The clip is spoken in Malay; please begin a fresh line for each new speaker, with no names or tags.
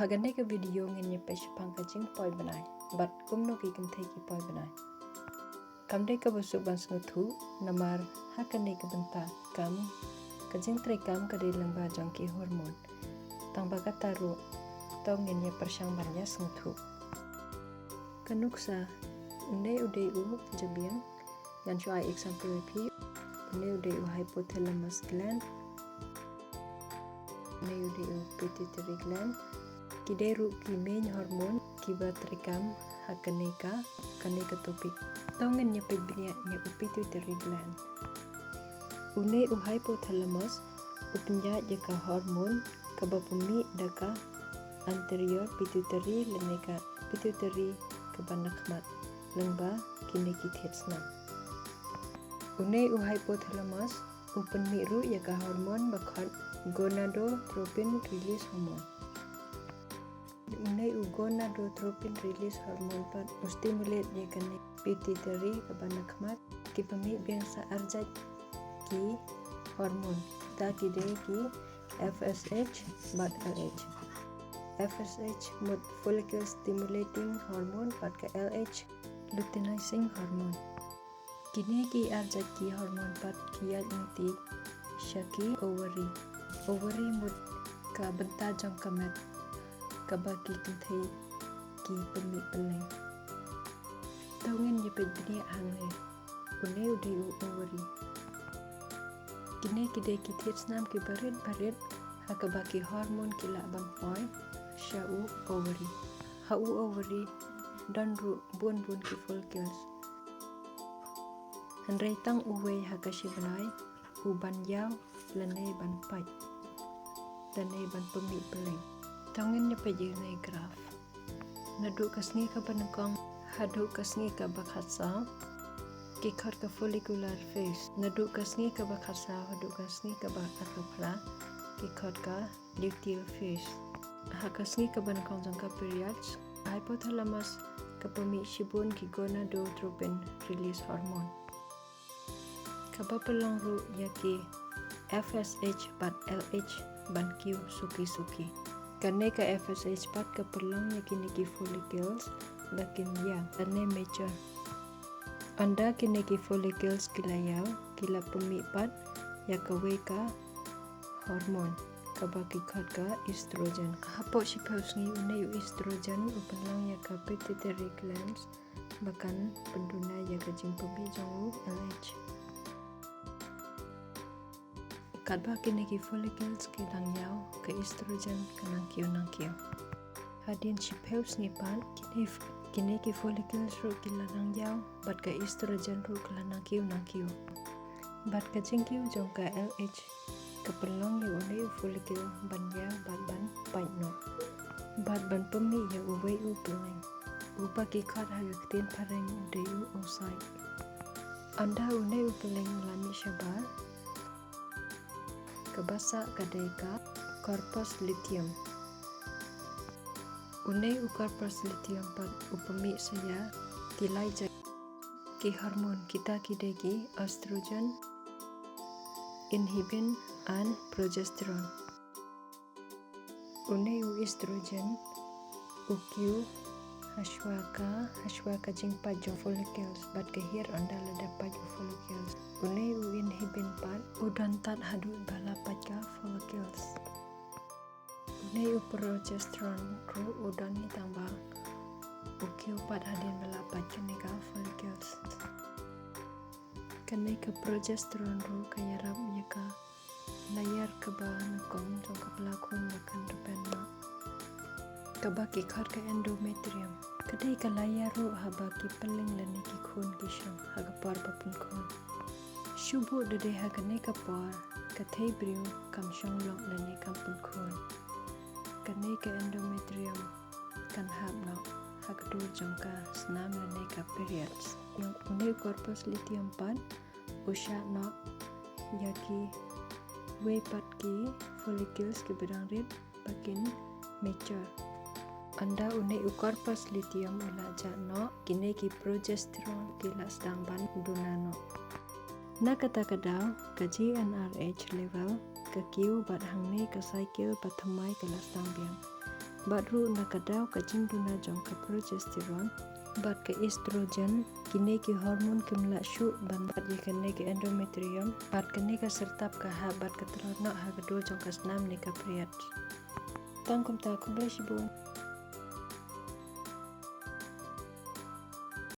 hagane ka video ngin pe shpang ka jing poi banai but kumno ki kin thei ki poi banai kamde ka busuk ban thu namar hakane ka banta kam ka jing tre kam ka de lamba jong ki hormon tang ba ka taru tau ngin ya persang bannya thu kanuksa ne ude u jabiang yan try example pi ne ude u hypothalamus gland ne ude u pituitary gland kideru ki main hormon kibat rekam hakaneka kaneka topik tongen nya pebnya nya pituitary gland une u hypothalamus upnya jaka hormon kabapumi daka anterior pituitary leneka pituitary kabanakmat lengba kineki thetsna une u hypothalamus upenmi ru jaka hormon bakhat gonadotropin release hormone Unai gonadotropin release hormone pat stimulate ye kane pituitary kabanakmat ki pemi biasa arjat ki hormone ta ki de ki FSH but LH FSH mode follicle stimulating hormone pat ka LH luteinizing hormone kini ki arjat ki hormone pat ki niti shaki ovary mode ka benta jong kamet kabaki kinthei ki pemi peleng tawngin ye pedni hangne une ude u ovary kine kide ki thietsnam ki barit hakabaki hormon ki la ban poi shau ovary hau ovary danru bun ki follicles hanrei tang uwe hakashi banai u ban yaw lane ban pai lane ban pemi peleng tawngin ni peji nai graph nadu kasngi ka banakong hadu kasngi ka bakhatsa ki khar ka follicular phase nadu kasngi ka bakhatsa hadu kasngi ka bakhatla ki khar ka luteal phase ha kasngi ka banakong jang ka periods hypothalamus ka pemi shibun ki gonadotropin release hormone kabapalong ru yaki FSH but LH ban Q suki kaneka FSH pat ka perlong yakiniki follicles bakin ya ane mature anda kiniki follicles kilayaw kila pemi pat yakawe ka hormon kabaki khat ka estrogen hapo shipos ni une estrogen upalong yaka pituitary glands bakan penduna yaka jingpobi jongu LH kadba kineki follicles ke langyaw ke estrogen kanang kyo hadin shipheus ni pan kineki follicles ru kila langyaw bat ka estrogen ru kala nang kyo bat ka jingkyu jong ka LH kapelong yu une follicle banya ban paino bat ban pemi yu uwe u peleng upa ki khat hagaktin pareng de u osai anda une u peleng lami shabar kabasa kadeka corpus luteum unai u corpus luteum pat upami saya tilai ki hormon kita kidegi estrogen inhibin and progesterone unai u estrogen ukyu hashwaka jing pa jo follicles bat kahir anda lada pa jo follicles unai u inhibin pat udan tat hadu bala pa ka follicles unai u progesterone ru udan ni tamba ukyu pat hadin bala pa ni ka follicles kanai ka progesterone ru kayarap yaka layar kaba nakong jong kapla khun makan depan ma kabaki khar ka endometrium kadai ka layar ru habaki peling lani ki khun ki shang hagapar papun khun shubu dede hagane ka par ka thei briu kam shang lok lani kam pun khun kanai ka endometrium kan hab no hagdur jongka snam lani ka periods yang une corpus luteum pan usha no yaki we pat ki follicles ki bedang rit bakin mature anda une u corpus luteum ula jano kine ki progesterone kila sedang ban dunano na kata kadau ka GnRH level ka Q bat hangni ka cycle pathamai kelas tang biang bat ru na kadau ka jingdu na jong ka progesterone bat ke estrogen kini ki hormon kimla shu ban bat ye kene ki endometrium bat kene ka sertap ka ha bat ka terona ha gadul jong ka snam ni ka priat tangkum ta kumble shibun